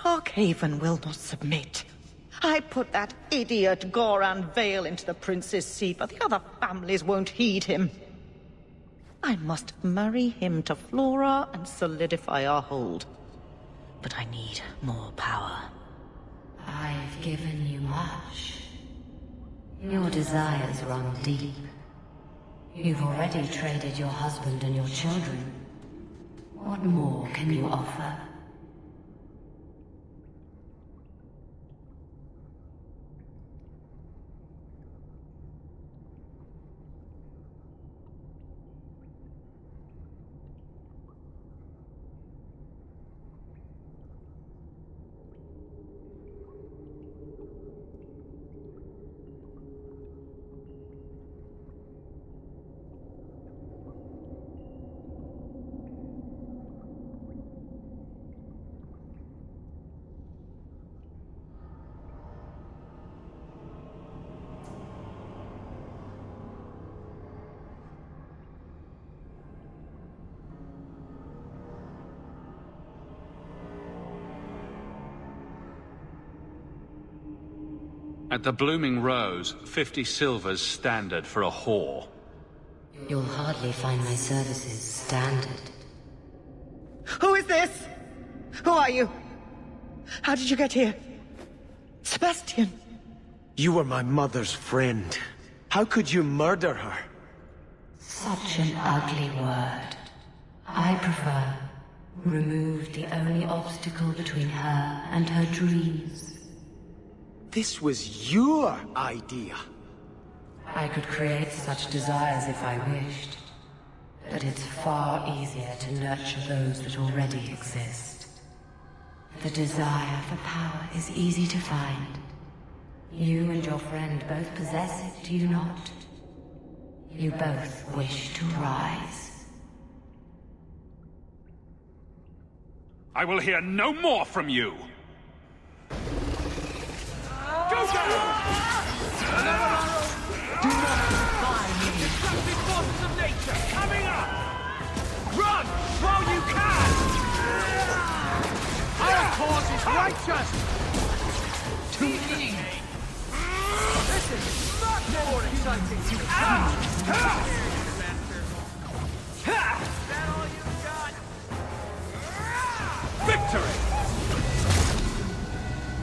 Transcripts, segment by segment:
Arkhaven will not submit. I put that idiot Goran Vale into the prince's seat, but the other families won't heed him. I must marry him to Flora and solidify our hold. But I need more power. I've given you much. Your desires run deep. You've already traded your husband and your children. What more can you offer? At the Blooming Rose, 50 silver's standard for a whore. You'll hardly find my services standard. Who is this? Who are you? How did you get here? Sebastian! You were my mother's friend. How could you murder her? Such an ugly word. I prefer remove the only obstacle between her and her dreams. This was your idea. I could create such desires if I wished, but it's far easier to nurture those that already exist. The desire for power is easy to find. You and your friend both possess it, do you not? You both wish to rise. I will hear no more from you! Go down! Do not defy me! Destructive forces of nature coming up! Run while you can! Our cause is righteous! To me! This is much more exciting! Is that all you've got? Victory!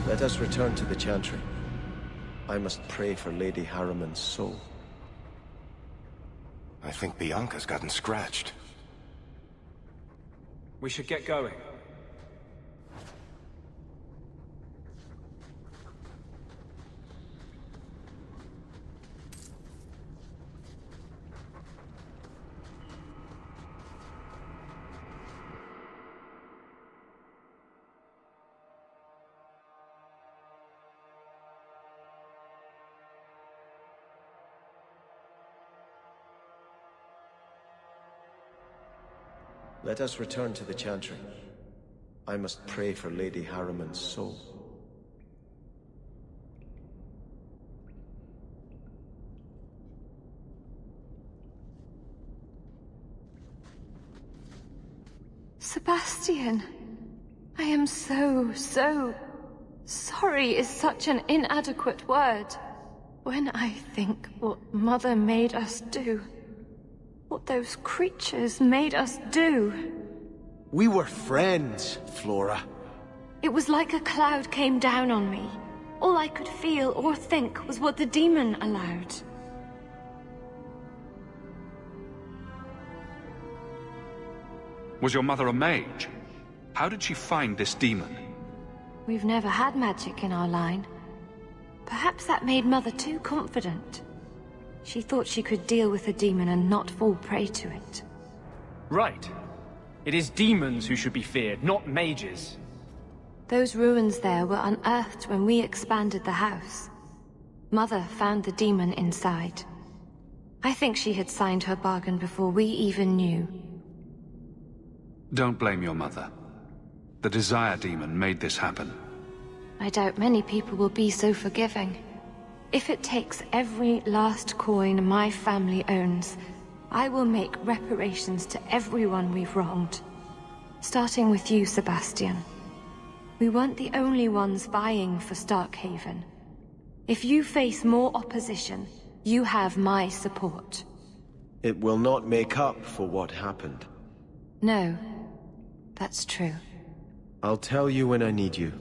Let us return to the Chantry. I must pray for Lady Harriman's soul. I think Bianca's gotten scratched. We should get going. Let us return to the Chantry. I must pray for Lady Harriman's soul. Sebastian, I am so sorry is such an inadequate word. When I think what Mother made us do, what those creatures made us do. We were friends, Flora. It was like a cloud came down on me. All I could feel or think was what the demon allowed. Was your mother a mage? How did she find this demon? We've never had magic in our line. Perhaps that made Mother too confident. She thought she could deal with the demon and not fall prey to it. Right. It is demons who should be feared, not mages. Those ruins there were unearthed when we expanded the house. Mother found the demon inside. I think she had signed her bargain before we even knew. Don't blame your mother. The Desire Demon made this happen. I doubt many people will be so forgiving. If it takes every last coin my family owns, I will make reparations to everyone we've wronged. Starting with you, Sebastian. We weren't the only ones vying for Starkhaven. If you face more opposition, you have my support. It will not make up for what happened. No, that's true. I'll tell you when I need you.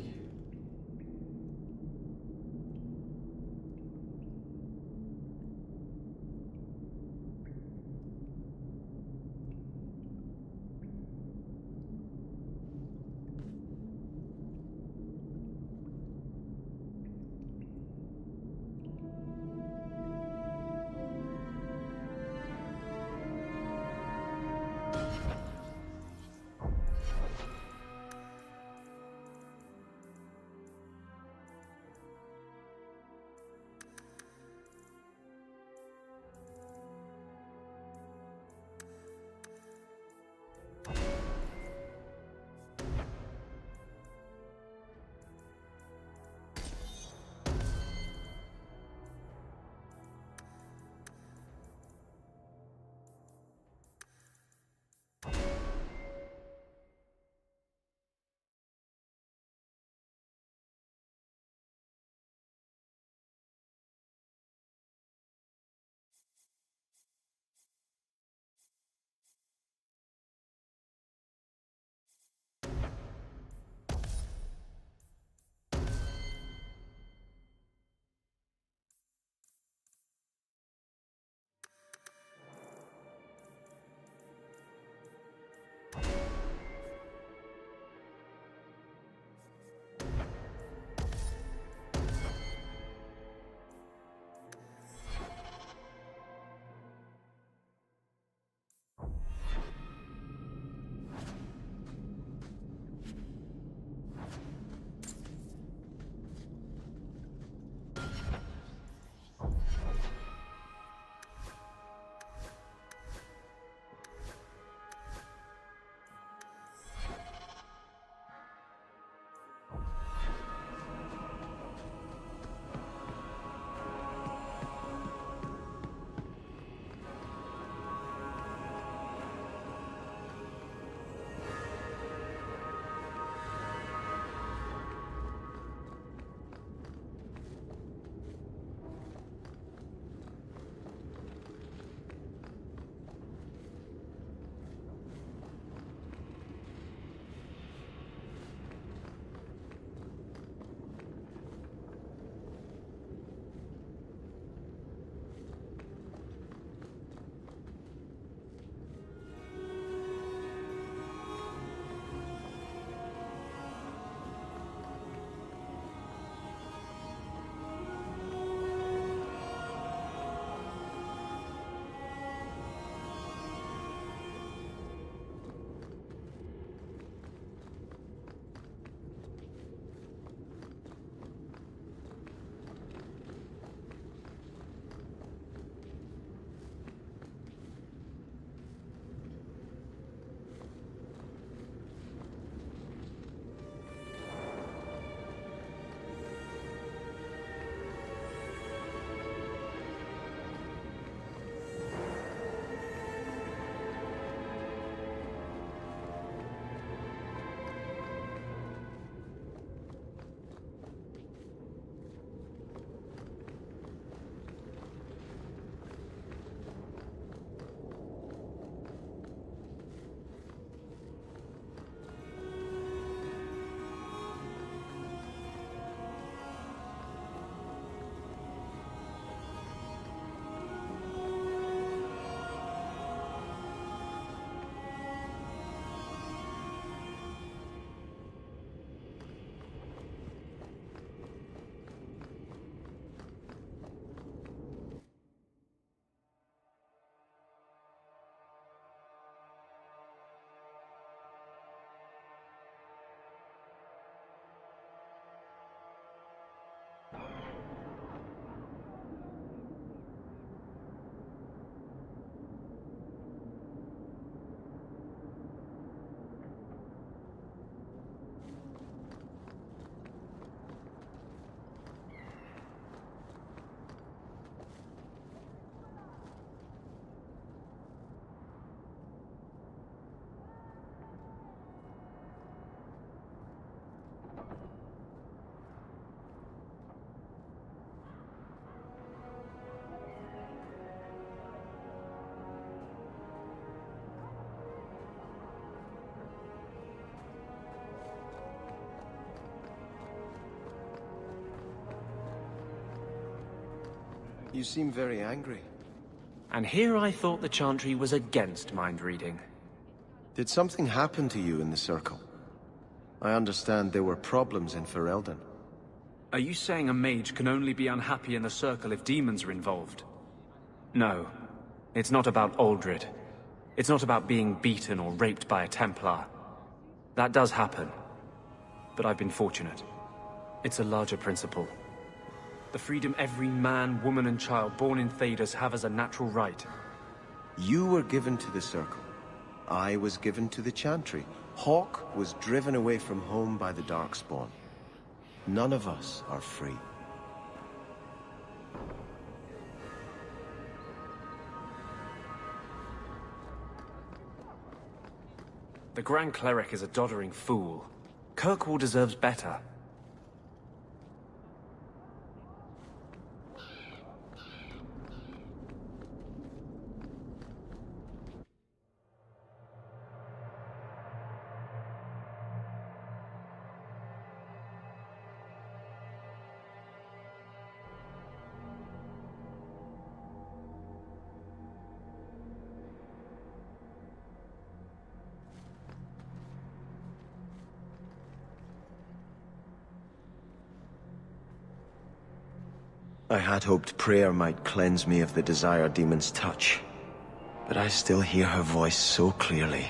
You seem very angry. And here I thought the Chantry was against mind reading. Did something happen to you in the Circle? I understand there were problems in Ferelden. Are you saying a mage can only be unhappy in the Circle if demons are involved? No. It's not about Aldred. It's not about being beaten or raped by a Templar. That does happen. But I've been fortunate. It's a larger principle. The freedom every man, woman and child born in Thedas have as a natural right. You were given to the Circle. I was given to the Chantry. Hawke was driven away from home by the Darkspawn. None of us are free. The Grand Cleric is a doddering fool. Kirkwall deserves better. I had hoped prayer might cleanse me of the Desire Demon's touch, but I still hear her voice so clearly.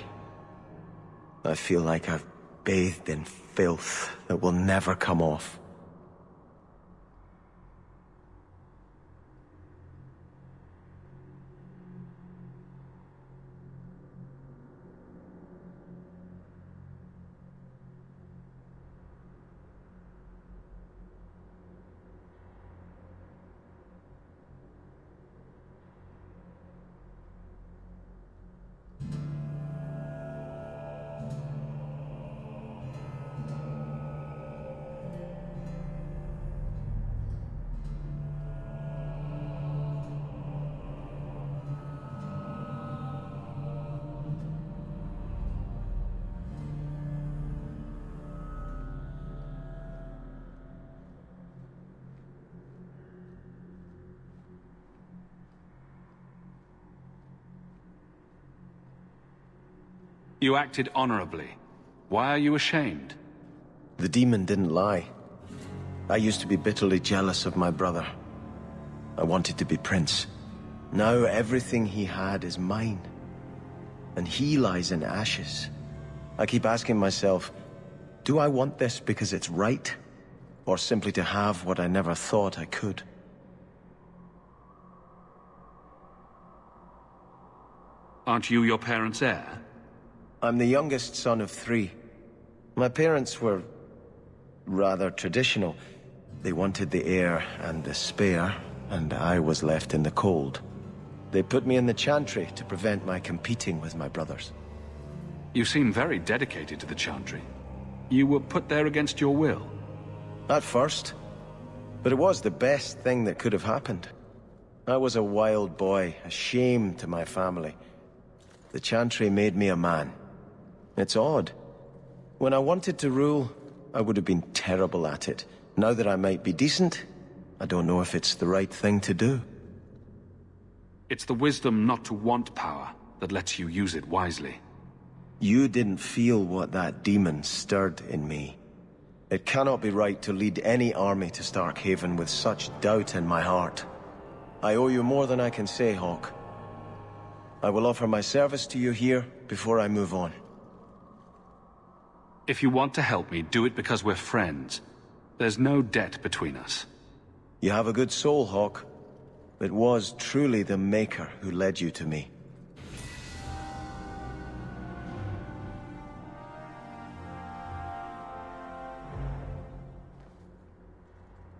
I feel like I've bathed in filth that will never come off. You acted honorably. Why are you ashamed? The demon didn't lie. I used to be bitterly jealous of my brother. I wanted to be prince. Now everything he had is mine. And he lies in ashes. I keep asking myself, do I want this because it's right? Or simply to have what I never thought I could? Aren't you your parents' heir? I'm the youngest son of 3. My parents were rather traditional. They wanted the heir and the spare, and I was left in the cold. They put me in the Chantry to prevent my competing with my brothers. You seem very dedicated to the Chantry. You were put there against your will. At first. But it was the best thing that could have happened. I was a wild boy, a shame to my family. The Chantry made me a man. It's odd. When I wanted to rule, I would have been terrible at it. Now that I might be decent, I don't know if it's the right thing to do. It's the wisdom not to want power that lets you use it wisely. You didn't feel what that demon stirred in me. It cannot be right to lead any army to Starkhaven with such doubt in my heart. I owe you more than I can say, Hawke. I will offer my service to you here before I move on. If you want to help me, do it because we're friends. There's no debt between us. You have a good soul, Hawke. It was truly the Maker who led you to me.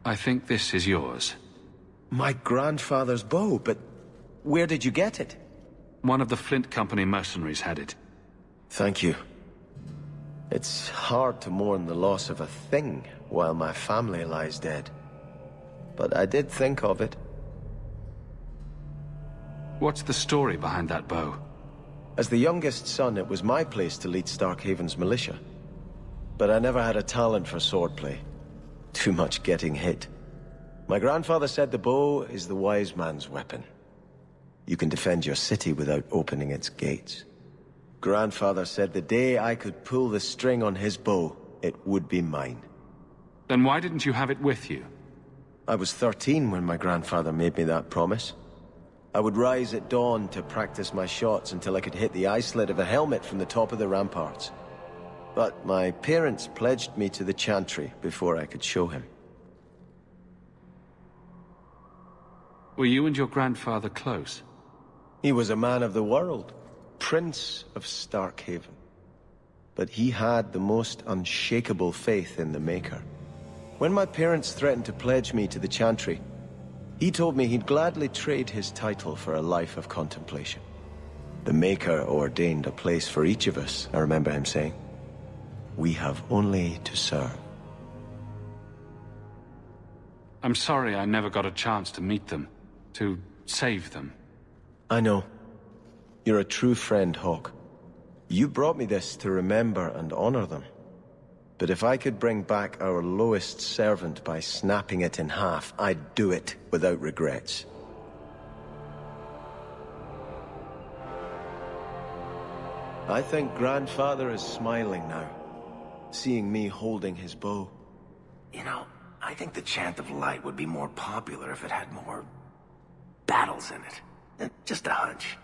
I think this is yours. My grandfather's bow, but where did you get it? One of the Flint Company mercenaries had it. Thank you. It's hard to mourn the loss of a thing while my family lies dead. But I did think of it. What's the story behind that bow? As the youngest son, it was my place to lead Starkhaven's militia. But I never had a talent for swordplay. Too much getting hit. My grandfather said the bow is the wise man's weapon. You can defend your city without opening its gates. Grandfather said the day I could pull the string on his bow, it would be mine. Then why didn't you have it with you? I was 13 when my grandfather made me that promise. I would rise at dawn to practice my shots until I could hit the eye slit of a helmet from the top of the ramparts. But my parents pledged me to the Chantry before I could show him. Were you and your grandfather close? He was a man of the world, Prince of Starkhaven. But he had the most unshakable faith in the Maker. When my parents threatened to pledge me to the Chantry, he told me he'd gladly trade his title for a life of contemplation. The Maker ordained a place for each of us, I remember him saying. We have only to serve. I'm sorry I never got a chance to meet them, to save them. I know. You're a true friend, Hawke. You brought me this to remember and honor them. But if I could bring back our lowest servant by snapping it in half, I'd do it without regrets. I think Grandfather is smiling now, seeing me holding his bow. You know, I think the Chant of Light would be more popular if it had more battles in it. Just a hunch.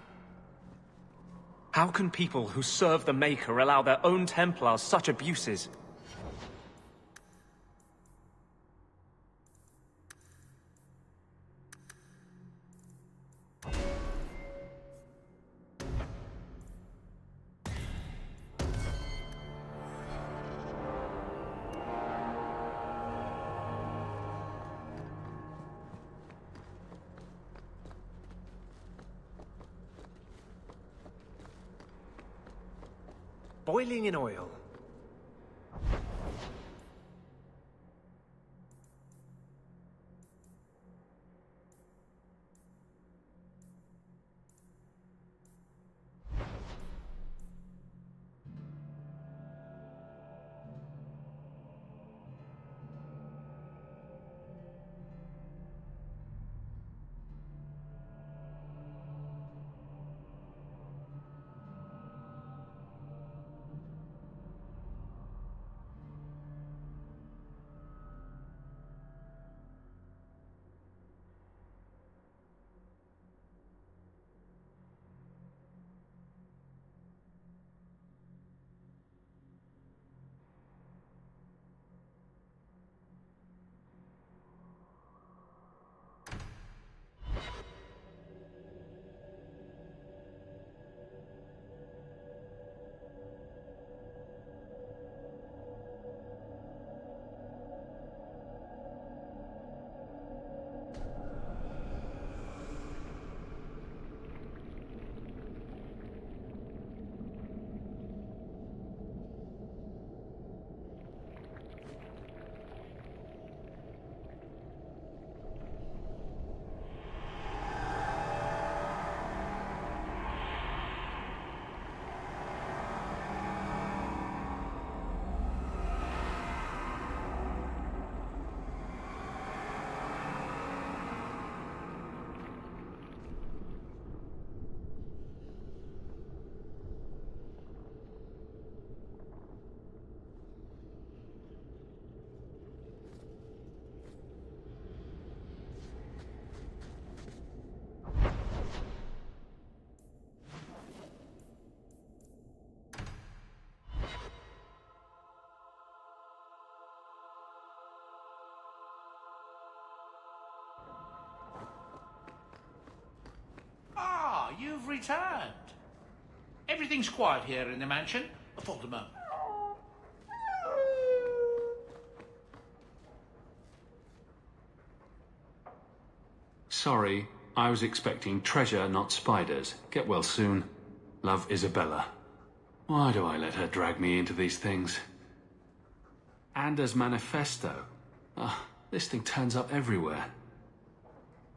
How can people who serve the Maker allow their own Templars such abuses? Boiling in oil. You've returned. Everything's quiet here in the mansion. I thought a moment. Sorry, I was expecting treasure, not spiders. Get well soon. Love, Isabella. Why do I let her drag me into these things? Anders Manifesto. This thing turns up everywhere.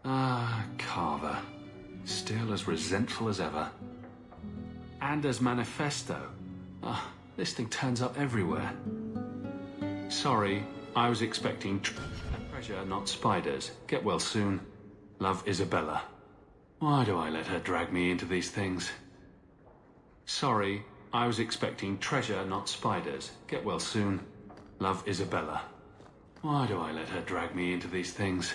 Carver. Still as resentful as ever. Anders Manifesto. This thing turns up everywhere. Sorry, I was expecting treasure. treasure, not spiders. Get well soon. Love, Isabella. Why do I let her drag me into these things? Sorry, I was expecting treasure, not spiders. Get well soon. Love, Isabella. Why do I let her drag me into these things?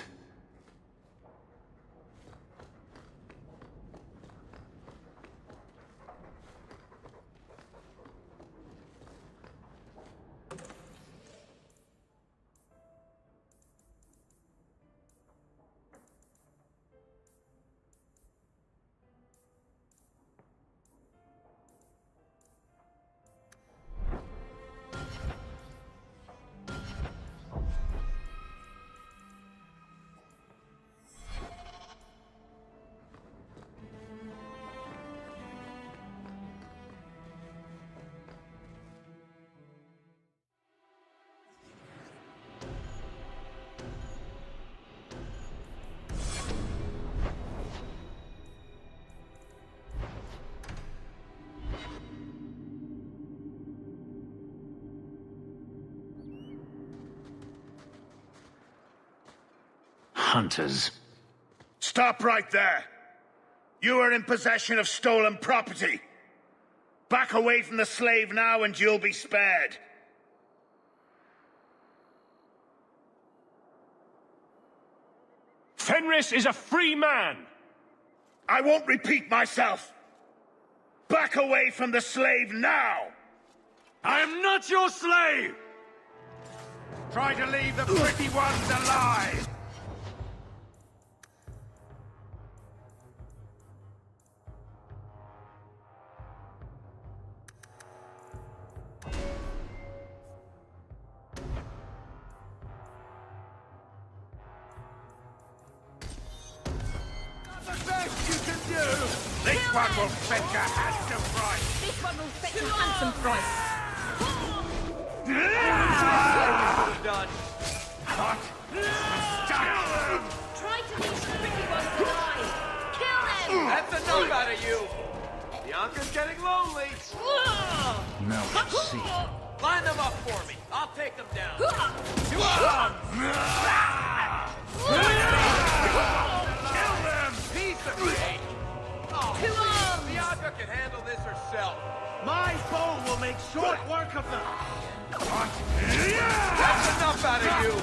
Hunters. Stop right there! You are in possession of stolen property. Back away from the slave now and you'll be spared. Fenris is a free man! I won't repeat myself. Back away from the slave now! I am not your slave! Try to leave the pretty ones alive! This one will fetch a handsome price! This one will fetch a handsome price! Done. Hot! Stop! Try to leave the pretty ones alive! Kill them! That's enough out of you! Bianca's getting lonely! Now let's see. Line them up for me. I'll take them down. Kill them! Piece of cake! Oh, Bianca can handle this herself. My bow will make short work of them! That's enough out of you!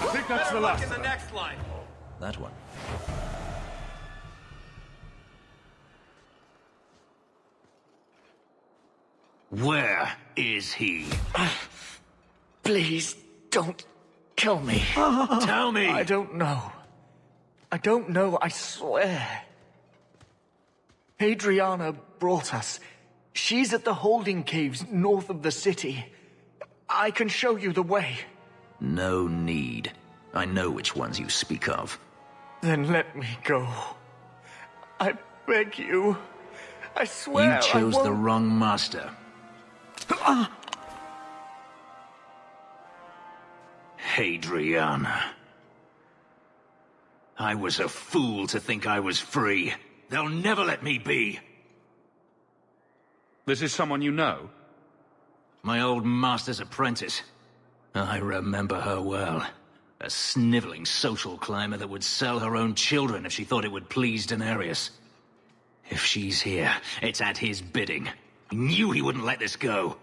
I think that's the last. In the next line. That one. Where is he? Please, don't kill me. Tell me! I don't know. I don't know, I swear. Adriana brought us. She's at the holding caves north of the city. I can show you the way. No need. I know which ones you speak of. Then let me go. I beg you. I swear You chose I won't... the wrong master. Hadriana. I was a fool to think I was free. They'll never let me be. This is someone you know? My old master's apprentice. I remember her well. A sniveling social climber that would sell her own children if she thought it would please Daenerys. If she's here, it's at his bidding. I knew he wouldn't let this go.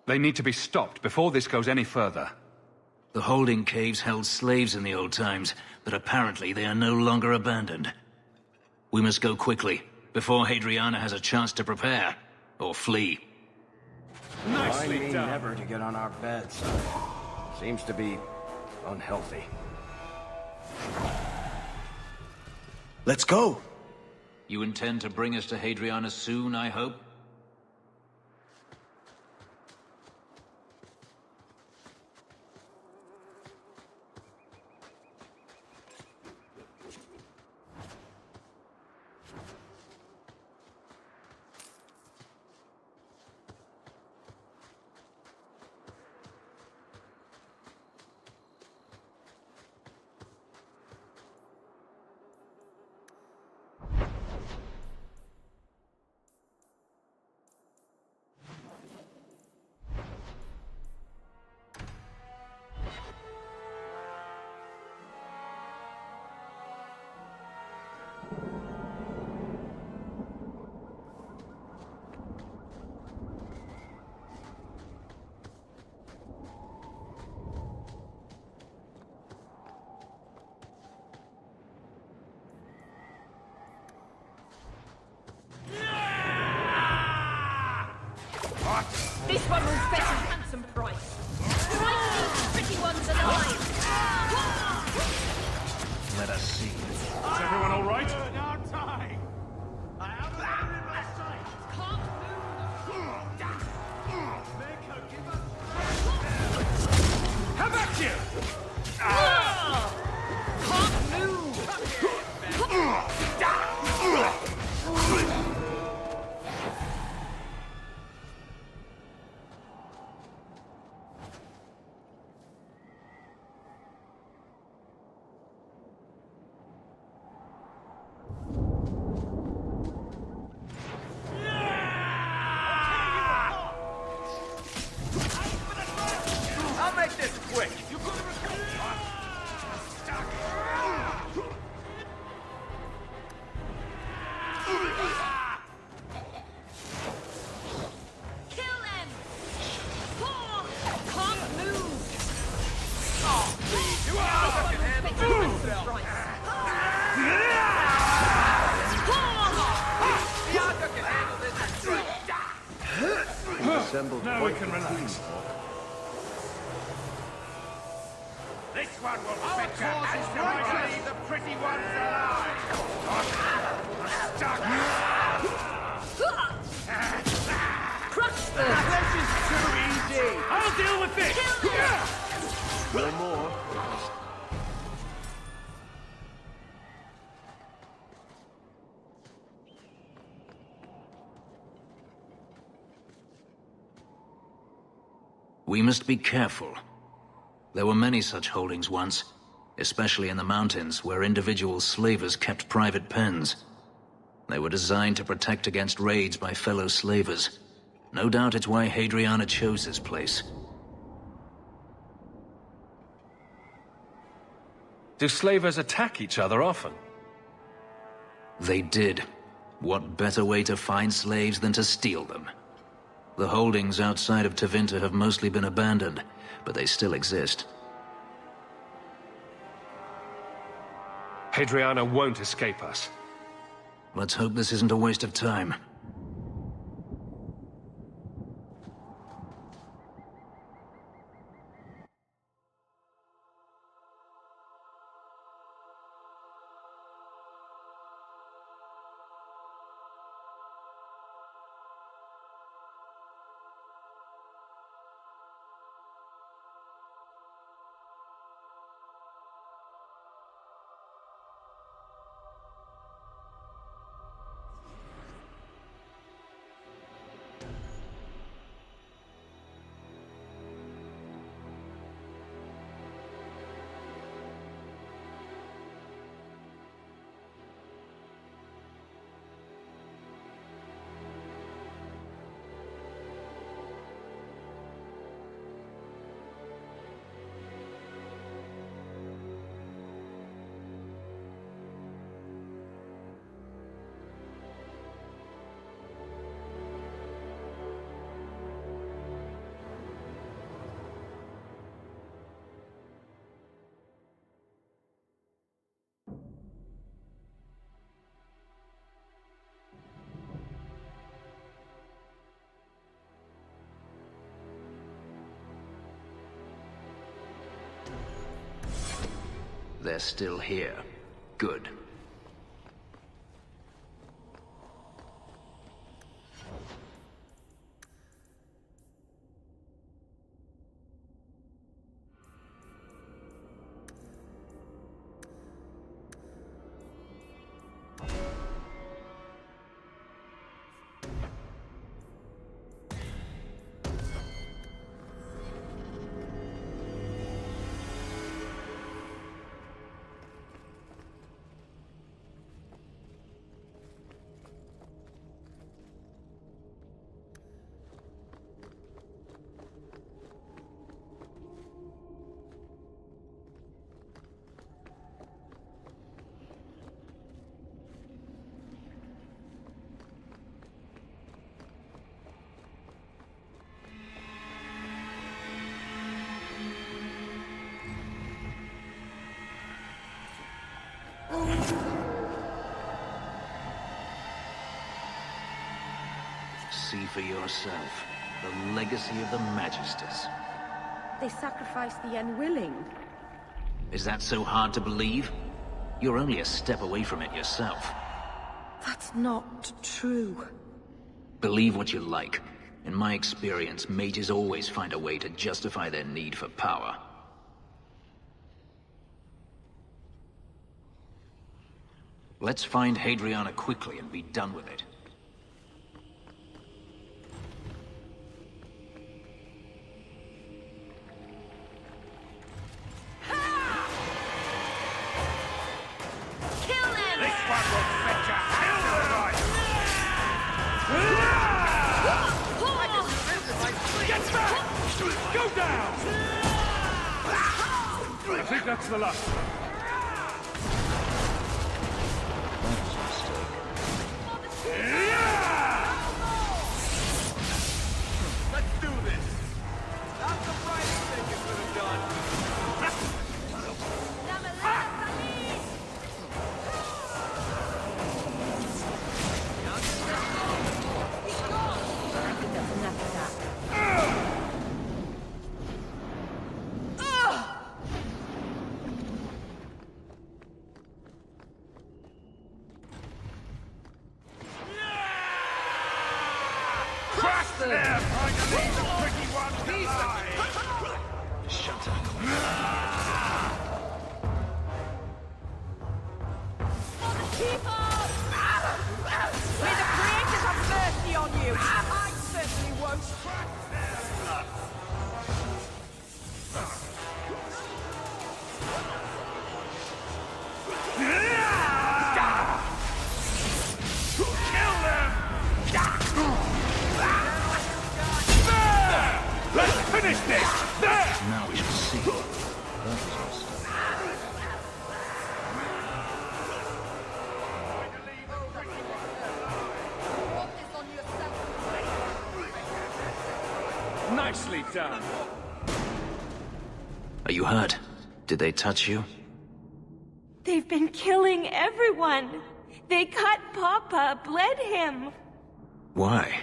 They need to be stopped before this goes any further. The holding caves held slaves in the old times, but apparently they are no longer abandoned. We must go quickly, before Hadriana has a chance to prepare, or flee. Nicely done. Never to get on our beds. Seems to be unhealthy. Let's go! You intend to bring us to Hadriana soon, I hope? This one will fetch a handsome price. Strike these pretty ones alive! Let us see. Is everyone all right? Now time! I have a man in my sight! Can't Make her give us... How about you? I'll make this quick! You could kill them! Can't move! You can handle yourself! Bianca can handle this! Now we can relax. This one will fetch a handsome leave the pretty ones alive. Stuck. Crush them! This is too easy! I'll deal with this! No more. We must be careful. There were many such holdings once, especially in the mountains where individual slavers kept private pens. They were designed to protect against raids by fellow slavers. No doubt it's why Hadriana chose this place. Do slavers attack each other often? They did. What better way to find slaves than to steal them? The holdings outside of Tevinter have mostly been abandoned, but they still exist. Hadriana won't escape us. Let's hope this isn't a waste of time. They're still here. Good. See for yourself. The legacy of the Magisters. They sacrificed the unwilling. Is that so hard to believe? You're only a step away from it yourself. That's not true. Believe what you like. In my experience, mages always find a way to justify their need for power. Let's find Hadriana quickly and be done with it. Go down! I think that's the last. Let's do this. Not the brightest thing you could have done. Now we shall see. Nicely done. Are you hurt? Did they touch you? They've been killing everyone. They cut Papa, bled him. Why?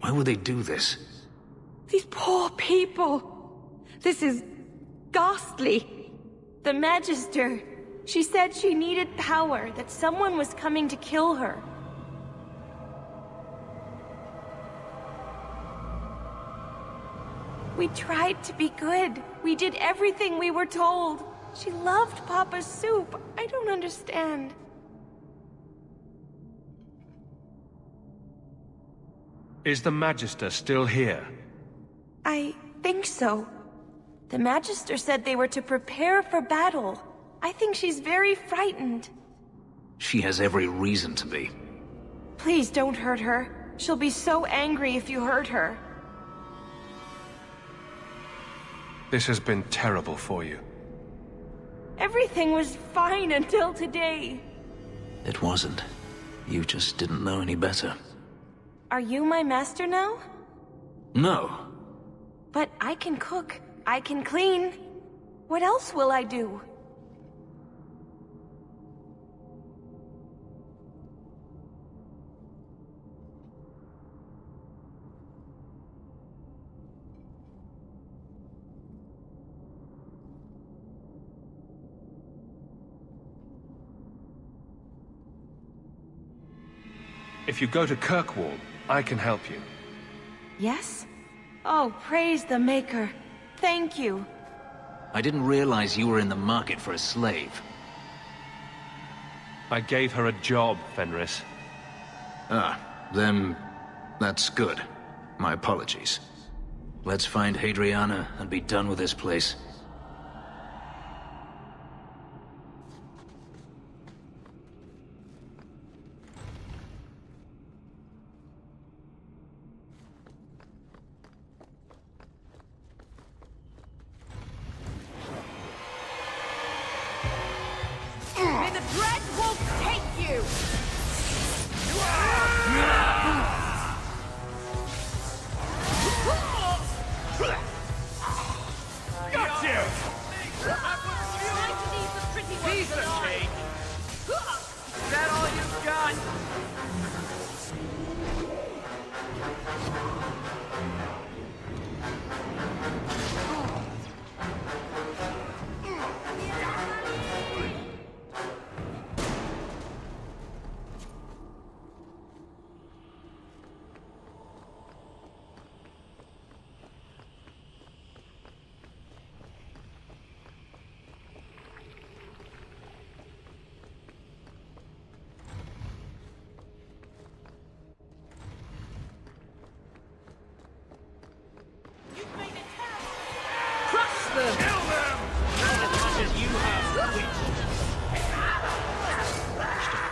Why would they do this? These poor people. This is ghastly. The Magister. She said she needed power, that someone was coming to kill her. We tried to be good. We did everything we were told. She loved Papa's soup. I don't understand. Is the Magister still here? I think so. The Magister said they were to prepare for battle. I think she's very frightened. She has every reason to be. Please don't hurt her. She'll be so angry if you hurt her. This has been terrible for you. Everything was fine until today. It wasn't. You just didn't know any better. Are you my master now? No. But I can cook. I can clean. What else will I do? If you go to Kirkwall, I can help you. Yes? Oh, praise the Maker. Thank you. I didn't realize you were in the market for a slave. I gave her a job, Fenris. Ah, then that's good. My apologies. Let's find Hadriana and be done with this place. May the Dread Wolf take you! Got you! Try to leave the pretty ones Piece of alive. cake! Is that all you've got? Crush them! Kill them! Not as much as you have, witch!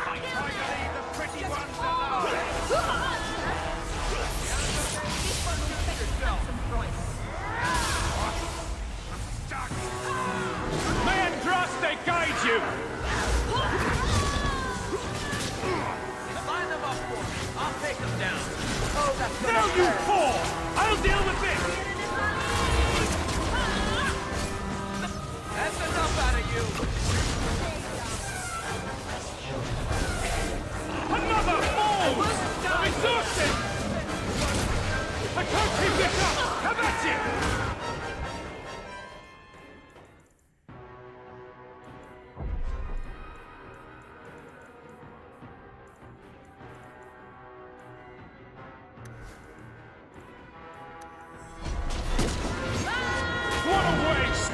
I gotta leave the pretty ones alone! This one will fetch some price. Stuck! May Andraste guide you! Line them up for me. I'll take them down. Oh, that's now you fall! I'll deal with this! That's enough out of you! Another fall! I'm exhausted! I can't keep this up! Come at you! What a waste!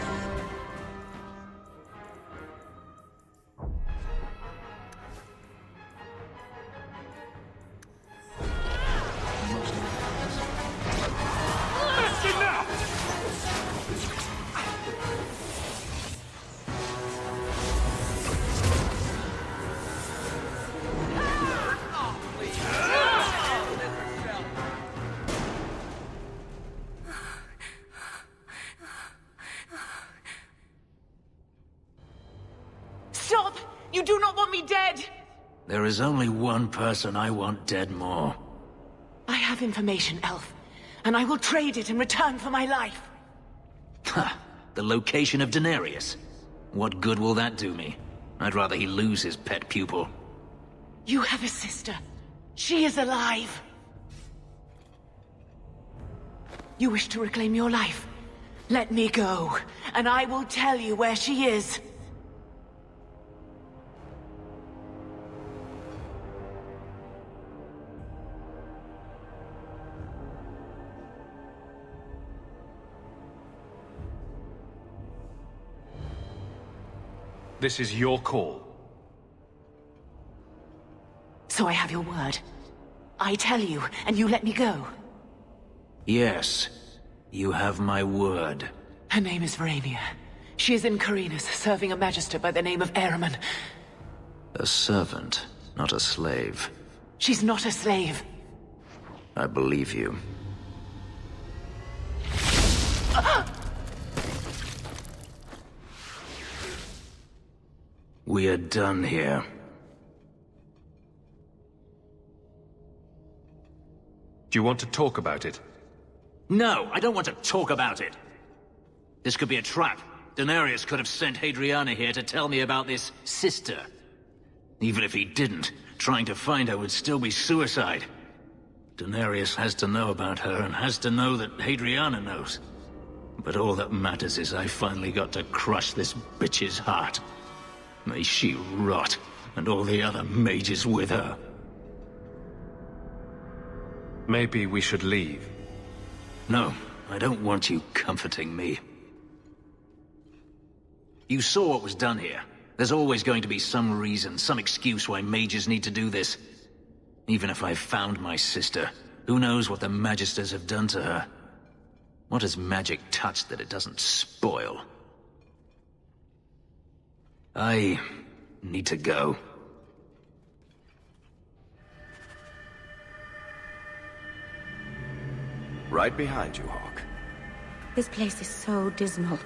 That's enough! Stop! You do not want me dead! There is only one person I want dead more. I have information, Elf, and I will trade it in return for my life. Ha! The location of Denarius. What good will that do me? I'd rather he lose his pet pupil. You have a sister. She is alive. You wish to reclaim your life? Let me go, and I will tell you where she is. This is your call. So I have your word. I tell you, and you let me go. Yes, you have my word. Her name is Verania. She is in Carinus, serving a magister by the name of Ahriman. A servant, not a slave. She's not a slave. I believe you. We are done here. Do you want to talk about it? No, I don't want to talk about it. This could be a trap. Denarius could have sent Hadriana here to tell me about this sister. Even if he didn't, trying to find her would still be suicide. Denarius has to know about her and has to know that Hadriana knows. But all that matters is I finally got to crush this bitch's heart. May she rot, and all the other mages with her. Maybe we should leave. No, I don't want you comforting me. You saw what was done here. There's always going to be some reason, some excuse why mages need to do this. Even if I've found my sister, who knows what the Magisters have done to her? What has magic touched that it doesn't spoil? I need to go. Right behind you, Hawk. This place is so dismal.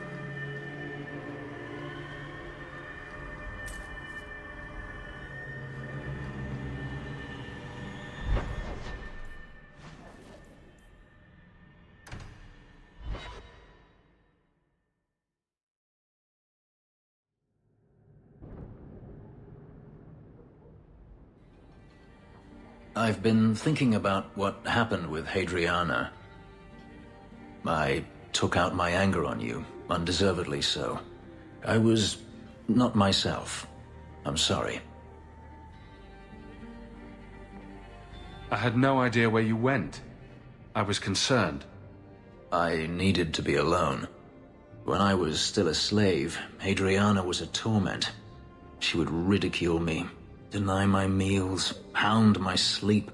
I've been thinking about what happened with Hadriana. I took out my anger on you, undeservedly so. I was not myself. I'm sorry. I had no idea where you went. I was concerned. I needed to be alone. When I was still a slave, Hadriana was a torment. She would ridicule me, deny my meals, hound my sleep.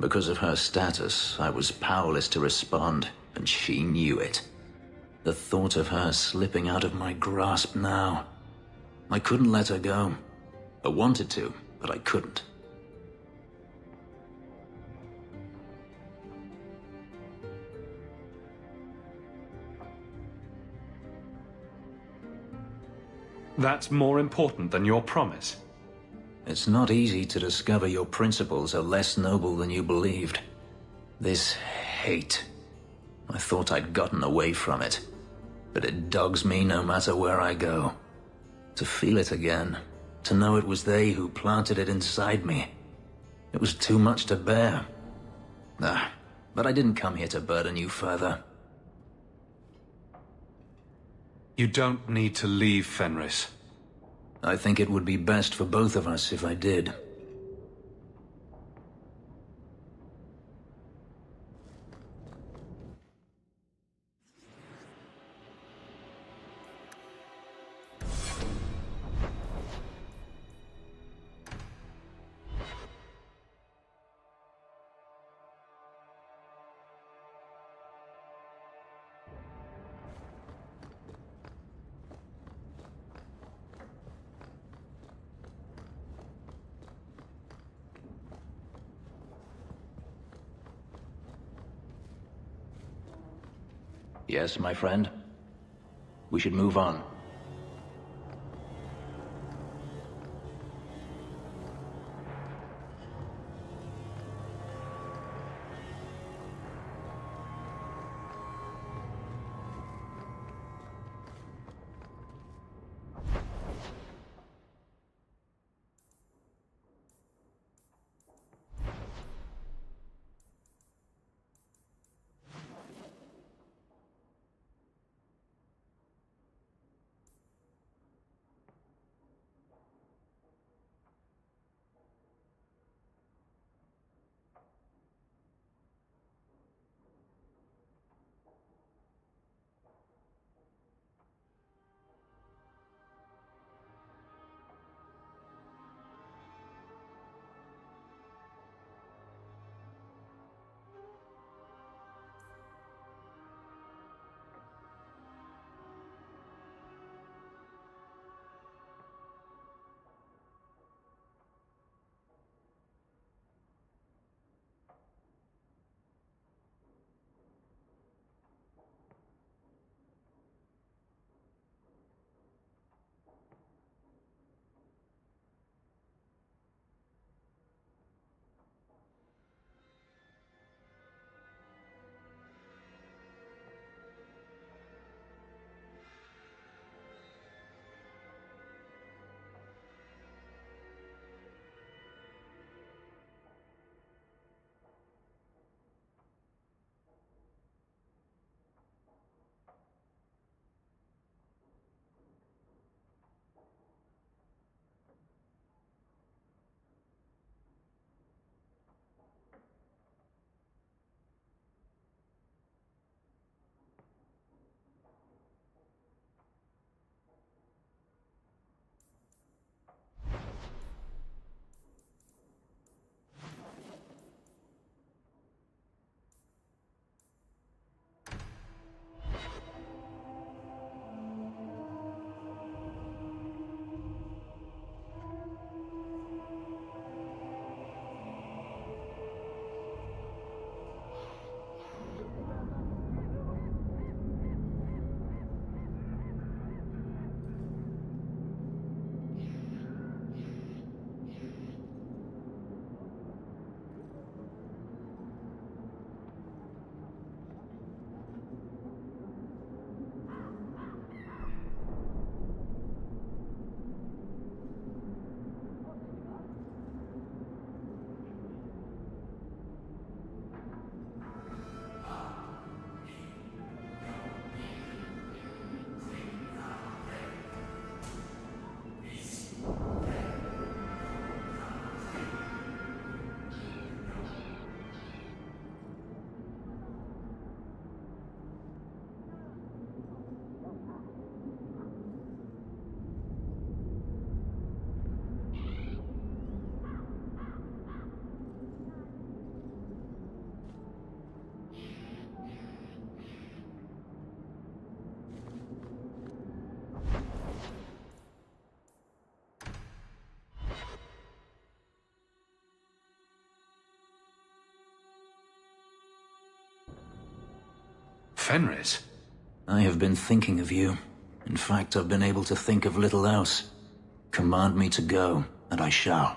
Because of her status, I was powerless to respond, and she knew it. The thought of her slipping out of my grasp now. I couldn't let her go. I wanted to, but I couldn't. That's more important than your promise. It's not easy to discover your principles are less noble than you believed. This hate. I thought I'd gotten away from it. But it dogs me no matter where I go. To feel it again. To know it was they who planted it inside me. It was too much to bear. But I didn't come here to burden you further. You don't need to leave, Fenris. I think it would be best for both of us if I did. Yes, my friend? We should move on. Fenris? I have been thinking of you. In fact, I've been able to think of little else. Command me to go, and I shall.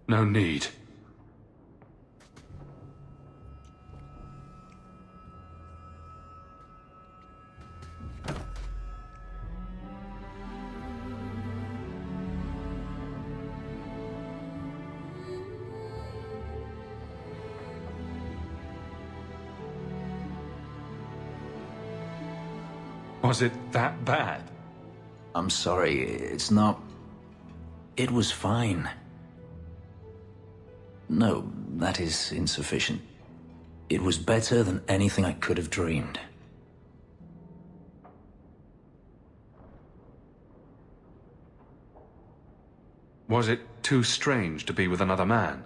No need. Was it that bad? I'm sorry, it's not... It was fine. No, that is insufficient. It was better than anything I could have dreamed. Was it too strange to be with another man?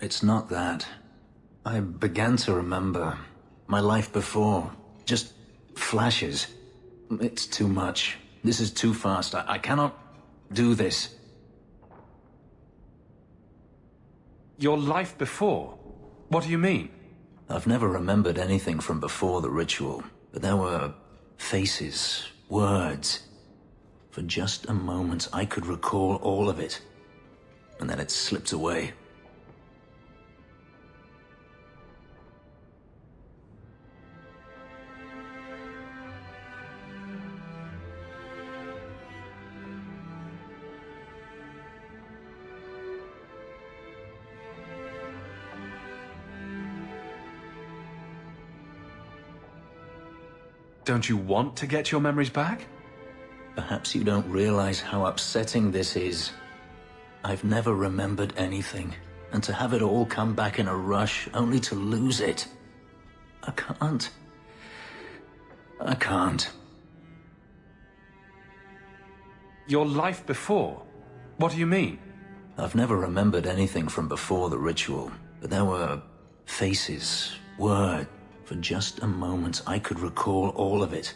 It's not that. I began to remember my life before. Just flashes. It's too much. This is too fast. I cannot do this. Your life before? What do you mean? I've never remembered anything from before the ritual, but there were faces, words. For just a moment, I could recall all of it, and then it slipped away. Don't you want to get your memories back? Perhaps you don't realize how upsetting this is. I've never remembered anything, and to have it all come back in a rush, only to lose it. I can't. I can't. Your life before? What do you mean? I've never remembered anything from before the ritual, but there were faces, words. For just a moment, I could recall all of it.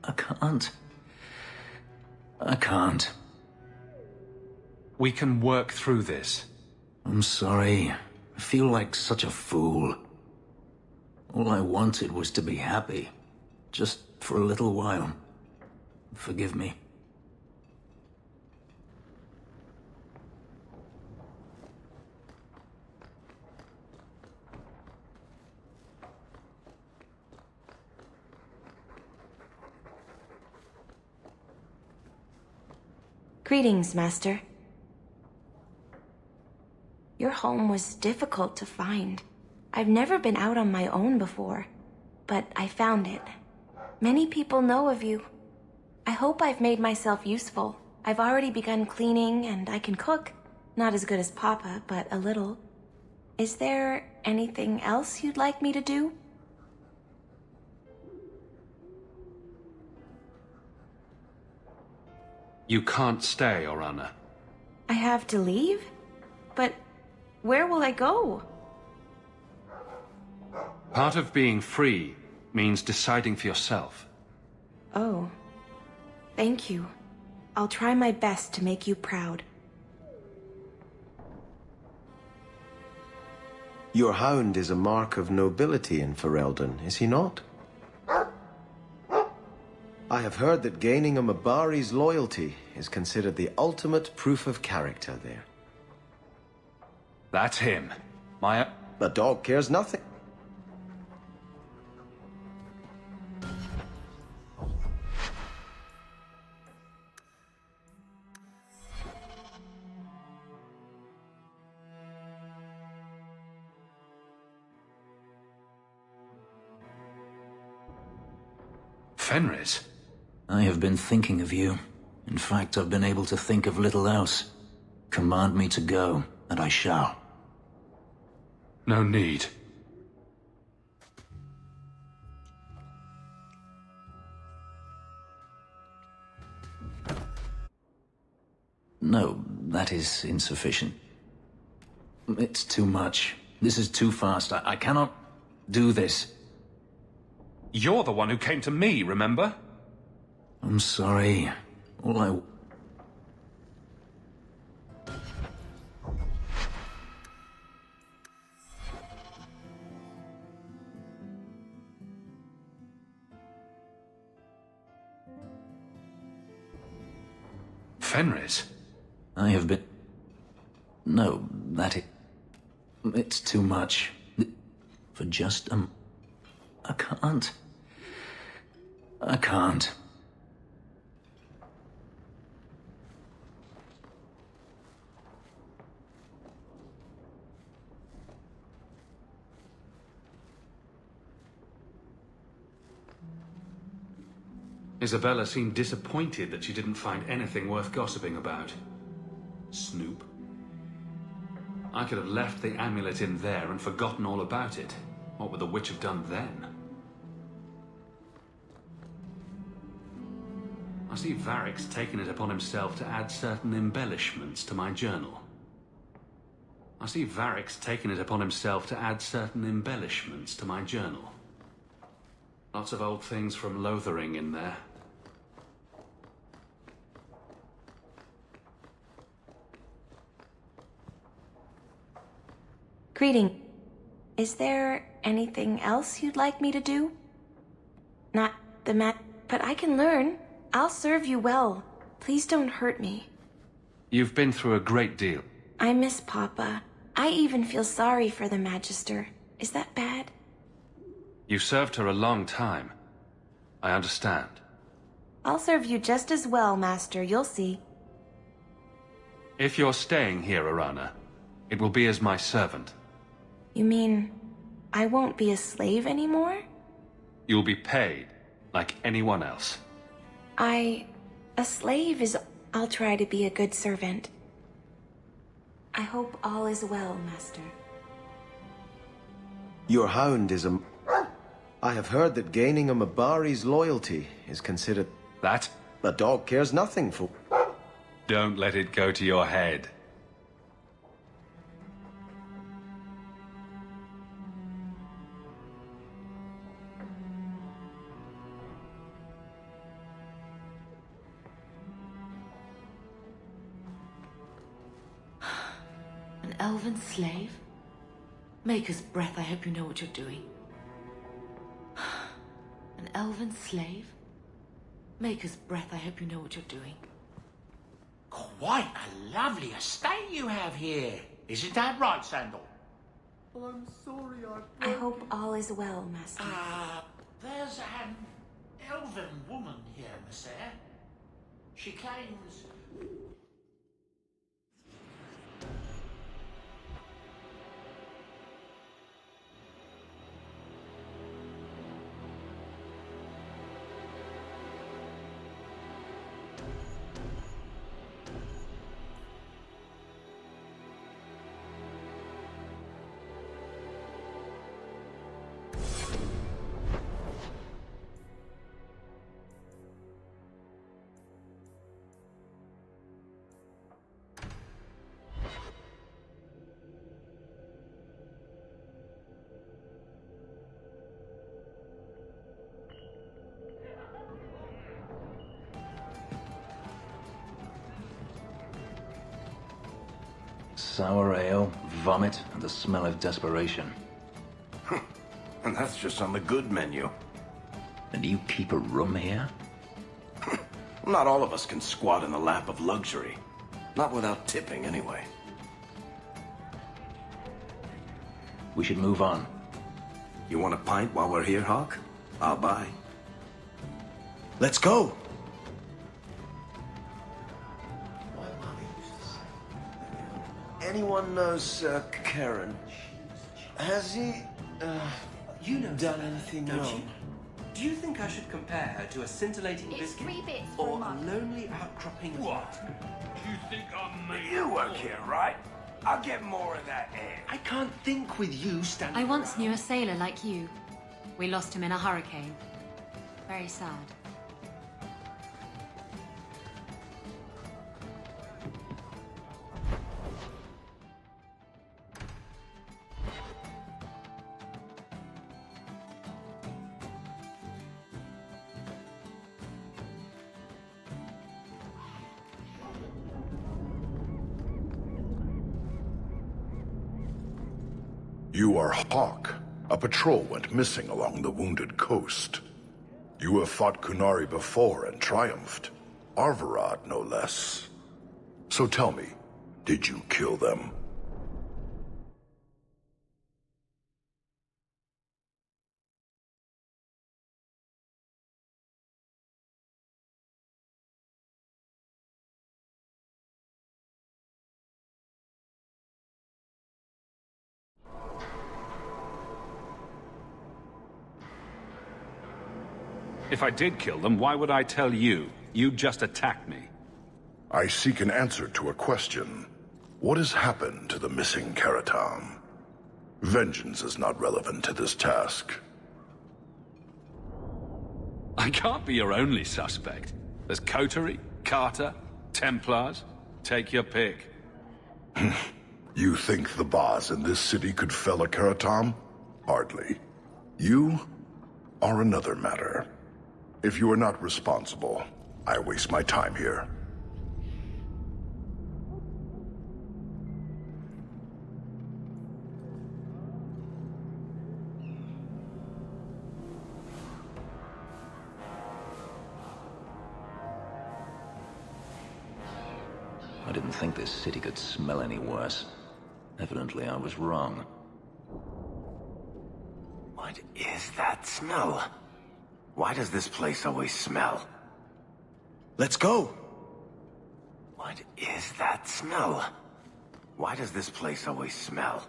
I can't. I can't. We can work through this. I'm sorry. I feel like such a fool. All I wanted was to be happy. Just for a little while. Forgive me. Greetings, Master. Your home was difficult to find. I've never been out on my own before, but I found it. Many people know of you. I hope I've made myself useful. I've already begun cleaning and I can cook. Not as good as Papa, but a little. Is there anything else you'd like me to do? You can't stay, Orana. I have to leave? But where will I go? Part of being free means deciding for yourself. Oh. Thank you. I'll try my best to make you proud. Your hound is a mark of nobility in Ferelden, is he not? I have heard that gaining a Mabari's loyalty is considered the ultimate proof of character there. That's him. The dog cares nothing. Fenris? I have been thinking of you. In fact, I've been able to think of little else. Command me to go, and I shall. No need. No, that is insufficient. It's too much. This is too fast. I cannot do this. You're the one who came to me, remember? I'm sorry. All I... Fenris? I have been... No, it's too much. For just I can't. I can't. Isabella seemed disappointed that she didn't find anything worth gossiping about. Snoop. I could have left the amulet in there and forgotten all about it. What would the witch have done then? I see Varric's taken it upon himself to add certain embellishments to my journal. Lots of old things from Lothering in there. Greeting. Is there anything else you'd like me to do? Not the but I can learn. I'll serve you well. Please don't hurt me. You've been through a great deal. I miss Papa. I even feel sorry for the Magister. Is that bad? You've served her a long time. I understand. I'll serve you just as well, Master. You'll see. If you're staying here, Arana, it will be as my servant. You mean I won't be a slave anymore? You'll be paid, like anyone else. A slave is... I'll try to be a good servant. I hope all is well, Master. Your hound is a... I have heard that gaining a Mabari's loyalty is considered... That? A dog cares nothing for... Don't let it go to your head. An elven slave? Maker's breath, I hope you know what you're doing. An elven slave? Maker's breath, I hope you know what you're doing. Quite a lovely estate you have here. Isn't that right, Sandal? Well, I'm sorry I hope all is well, Master. There's an elven woman here, Monsieur. She claims... Sour ale, vomit, and the smell of desperation. And that's just on the good menu. And you keep a room here? Not all of us can squat in the lap of luxury. Not without tipping, anyway. We should move on. You want a pint while we're here, Hawk? I'll buy. Let's go! Anyone knows, Karen? Has he, you know done anything don't wrong? you? Do you think I should compare her to a scintillating It's biscuit 3 bits for or a a month. lonely outcropping of light? You think I'm me? You work here, right? I'll get more of that air. I can't think with you standing. I once knew a sailor like you. We lost him in a hurricane. Very sad. You are Hawk. A patrol went missing along the Wounded Coast. You have fought Kunari before and triumphed. Arvarad, no less. So tell me, did you kill them? If I did kill them, why would I tell you? You just attacked me. I seek an answer to a question. What has happened to the missing Karatam? Vengeance is not relevant to this task. I can't be your only suspect. There's Coterie, Carter, Templars. Take your pick. You think the boss in this city could fell a Karatam? Hardly. You are another matter. If you are not responsible, I waste my time here. I didn't think this city could smell any worse. Evidently, I was wrong. What is that smell? Why does this place always smell? Let's go! What is that smell? Why does this place always smell?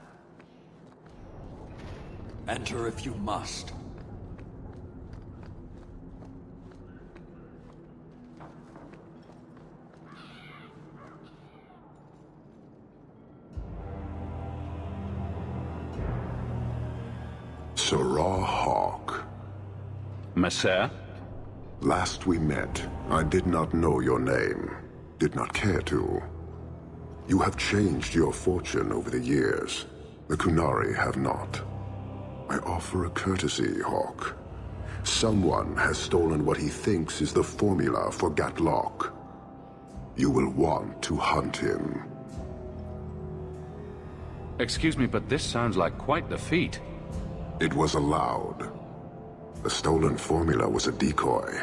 Enter if you must. Sirrah Hawke. Messer? Last we met, I did not know your name. Did not care to. You have changed your fortune over the years. The Qunari have not. I offer a courtesy, Hawke. Someone has stolen what he thinks is the formula for Gatlock. You will want to hunt him. Excuse me, but this sounds like quite the feat. It was allowed. The stolen formula was a decoy.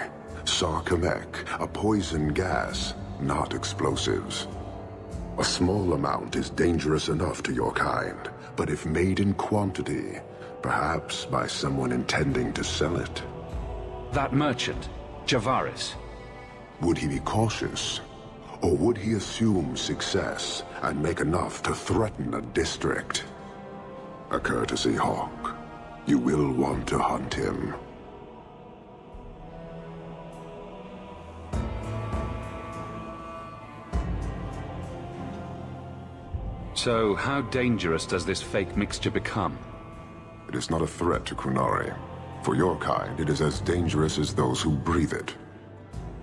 Sarkamek, a poison gas, not explosives. A small amount is dangerous enough to your kind, but if made in quantity, perhaps by someone intending to sell it. That merchant, Javaris. Would he be cautious? Or would he assume success and make enough to threaten a district? A courtesy, Hawke. You will want to hunt him. So, how dangerous does this fake mixture become? It is not a threat to Qunari. For your kind, it is as dangerous as those who breathe it.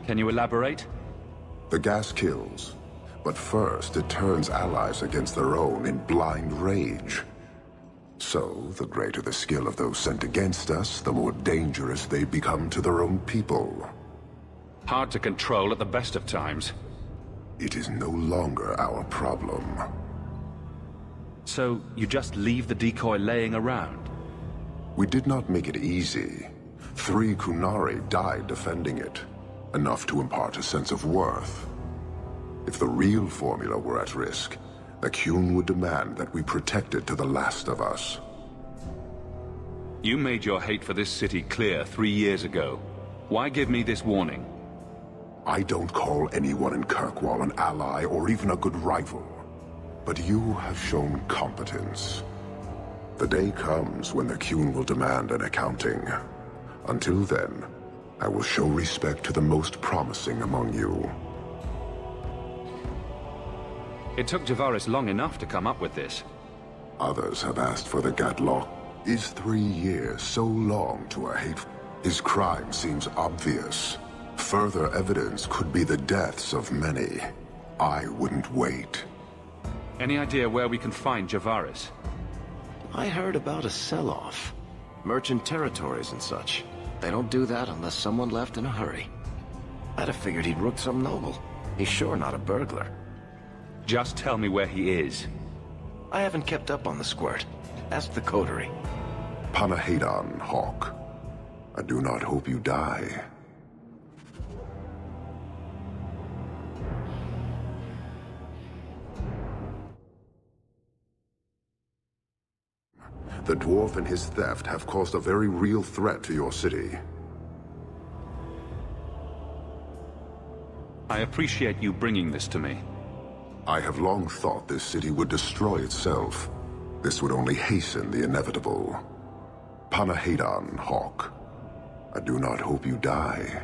Can you elaborate? The gas kills, but first it turns allies against their own in blind rage. So, the greater the skill of those sent against us, the more dangerous they become to their own people. Hard to control at the best of times. It is no longer our problem. So, you just leave the decoy laying around? We did not make it easy. 3 Qunari died defending it, enough to impart a sense of worth. If the real formula were at risk, the Qun would demand that we protect it to the last of us. You made your hate for this city clear 3 years ago. Why give me this warning? I don't call anyone in Kirkwall an ally or even a good rival. But you have shown competence. The day comes when the Qun will demand an accounting. Until then, I will show respect to the most promising among you. It took Javaris long enough to come up with this. Others have asked for the Gatlock. Is 3 years so long to a hateful? His crime seems obvious. Further evidence could be the deaths of many. I wouldn't wait. Any idea where we can find Javaris? I heard about a sell-off. Merchant territories and such. They don't do that unless someone left in a hurry. I'd have figured he'd rooked some noble. He's sure not a burglar. Just tell me where he is. I haven't kept up on the squirt. Ask the coterie. Panahedon, Hawke. I do not hope you die. The dwarf and his theft have caused a very real threat to your city. I appreciate you bringing this to me. I have long thought this city would destroy itself. This would only hasten the inevitable. Panahedan, Hawk. I do not hope you die.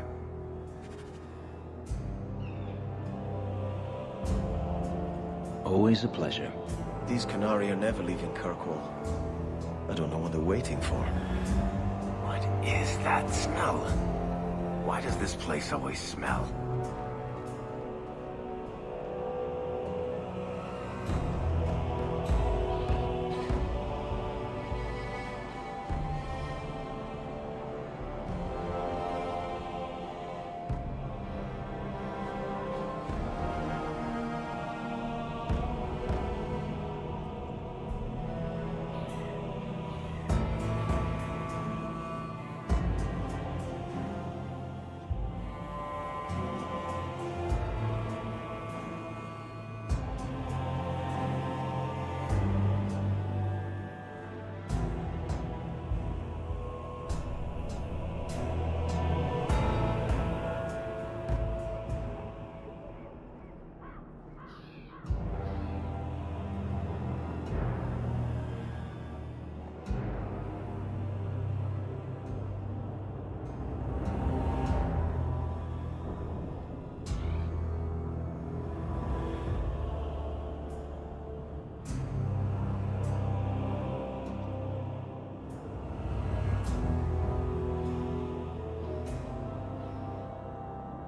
Always a pleasure. These Qunari are never leaving Kirkwall. I don't know what they're waiting for. What is that smell? Why does this place always smell?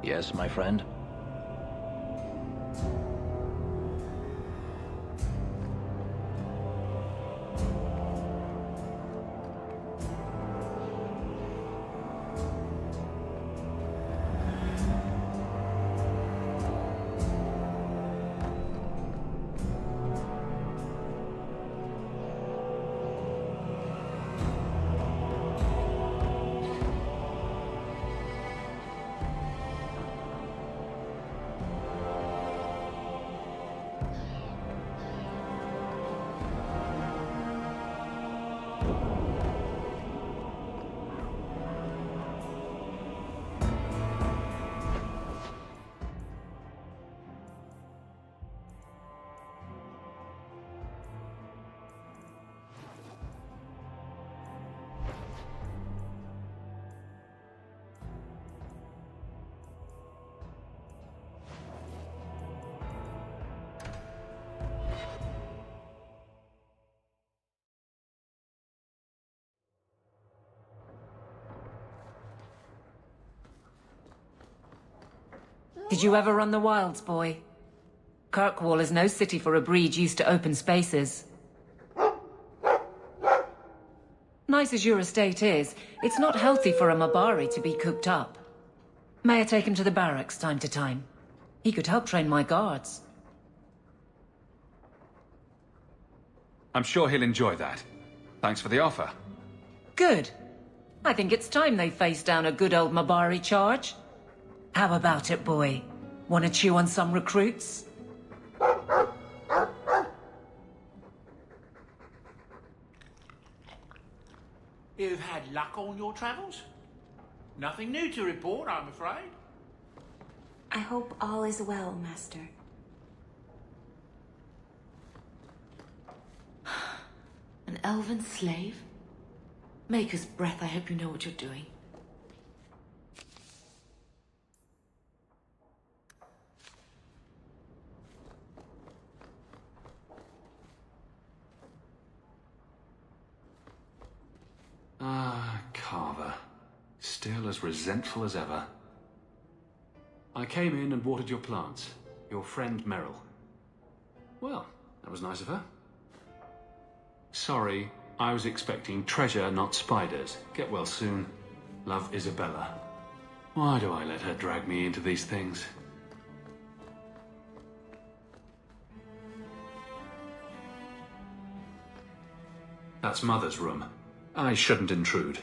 Yes, my friend? Did you ever run the wilds, boy? Kirkwall is no city for a breed used to open spaces. Nice as your estate is, it's not healthy for a Mabari to be cooped up. May I take him to the barracks time to time? He could help train my guards. I'm sure he'll enjoy that. Thanks for the offer. Good. I think it's time they face down a good old Mabari charge. How about it, boy? Want to chew on some recruits? You've had luck on your travels? Nothing new to report, I'm afraid. I hope all is well, Master. An elven slave? Maker's breath, I hope you know what you're doing. Ah, Carver. Still as resentful as ever. I came in and watered your plants. Your friend Merrill. Well, that was nice of her. Sorry, I was expecting treasure, not spiders. Get well soon. Love, Isabella. Why do I let her drag me into these things? That's Mother's room. I shouldn't intrude.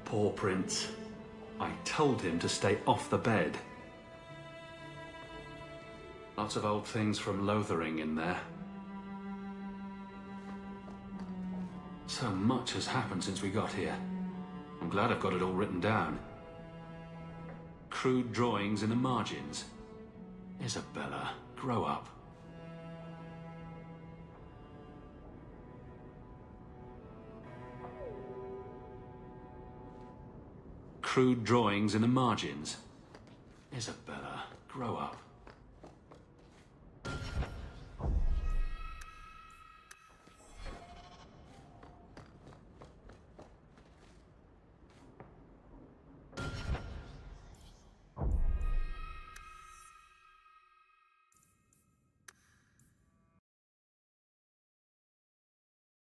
Poor Prince. I told him to stay off the bed. Lots of old things from Lothering in there. So much has happened since we got here. I'm glad I've got it all written down. Crude drawings in the margins. Isabella, grow up. Crude drawings in the margins. Isabella, grow up.